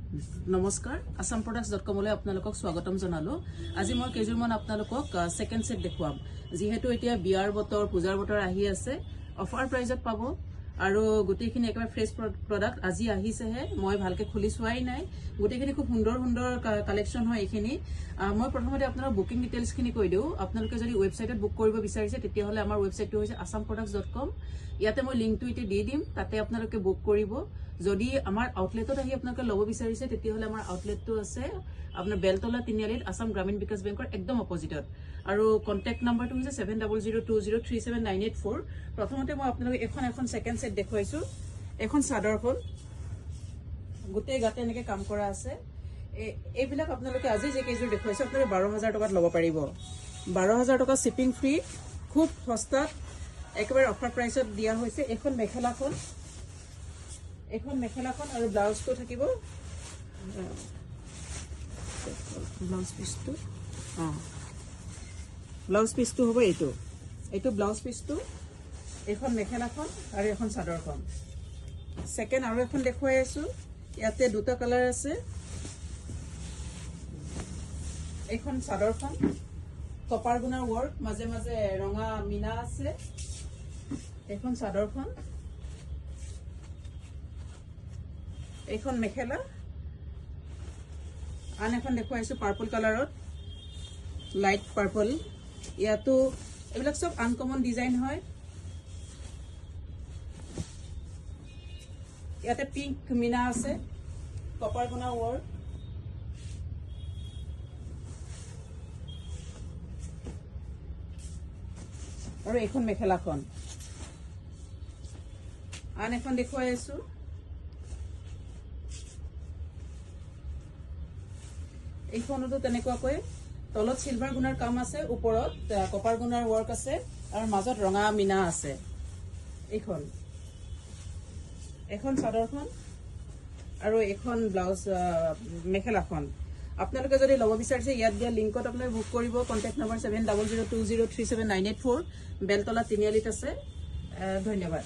নমস্কাৰ assamproducts.com লৈ আপোনালোকক স্বাগতম জনালো আজি মই কেজুৰমান আপোনালোকক সেকেন্ড সেট দেখুৱাম যিহেতু এতিয়া বিয়াৰ বতৰ পূজাৰ বতৰ আহি আছে অফাৰ প্ৰাইজত পাব আৰু গুটেখিনি একেবাৰে ফ্ৰেছ প্ৰডাক্ট আজি আহিছেহে মই ভালকে খুলি চোৱাই নাই গুটেখিনি খুব সুন্দৰ কালেকচন হয় এখিনি মই প্ৰথমতে আপোনাৰ বুকিং ডিটেইলছ খিনি কৈ দিও আপোনালোকে যদি ওয়েবসাইটত বুক কৰিব বিচাৰিছে তেতিয়া হলে আমাৰ ওয়েবসাইটটো হৈছে assamproducts.com ইয়াতে মই লিংকটো ইতে দি দিম তাতে আপোনালোকে বুক কৰিব যদি আমাৰ আউটলেটত আহি আপোনালোকে লব বিচাৰিছে তেতিয়া হলে আমাৰ আউটলেটটো আছে আপোনাৰ বেলতলা তিনিআলিত আসাম গ্ৰামীণ বিকাশ বেংকৰ একদম অপজিটত আৰু কন্টাক্ট নাম্বাৰটো হৈছে 7002037984 প্ৰথমতে মই আপোনালোকক এখন সেকেন্ড সেট দেখুৱাইছো এখন চাদৰখন গুটে গাতে এনেকে কাম কৰা আছে এইবিলাক আপোনালোকে আজি যে কেজুৰ দেখুৱাইছো আপোনালোকে 12000 টকাত লব পাৰিব 12000 টকা শিপিং ফ্ৰী খুব সস্তাত একেবাৰে অফাৰ প্ৰাইসত দিয়া হৈছে এখন মেখেলাখন আৰু ব্লাউজটো থাকিব ব্লাউজ পিসটো হ'ব এইটো ব্লাউজ পিসটো এখন মেখেলাখন আৰু এখন চাদৰখন সেকেন্ড আৰু এখন দেখুৱাই আছো ইয়াতে দুটা কালাৰ আছে এখন চাদৰখন কপাৰ গুণাৰ ওয়াৰ্ক মাজে মাজে ৰঙা মিনা আছে এখন চাদৰখন এখন মেখেলা আন এখন দেখুৱাইছো পাৰ্পল কালাৰত লাইট পাৰ্পল ইয়াতো এইবিলাক সব আনকমন ডিজাইন হয় ইয়াতে পিংক মিনা আছে কপাৰ গুণাৰ ওয়াৰ্ক আৰু এখন মেখেলাখন আন এখন দেখুৱাই আছো এইখনতো তেনেকুৱাকৈ তলত সিলভাৰ গুণাৰ কাম আছে ওপৰত কপাৰ গুণাৰ ওয়াৰ্ক আছে আৰু মাজত ৰঙা মিনা আছে এখন চাদৰখন আৰু এখন ব্লাউজ মেখেলাখন আপোনালোকে যদি লব বিচাৰিছে ইয়াত দিয়া লিংকত আপোনালোকে বুক কৰিব কন্টাক্ট নম্বৰ 7002037984 বেলতলা তিনিআলিত আছে ধন্যবাদ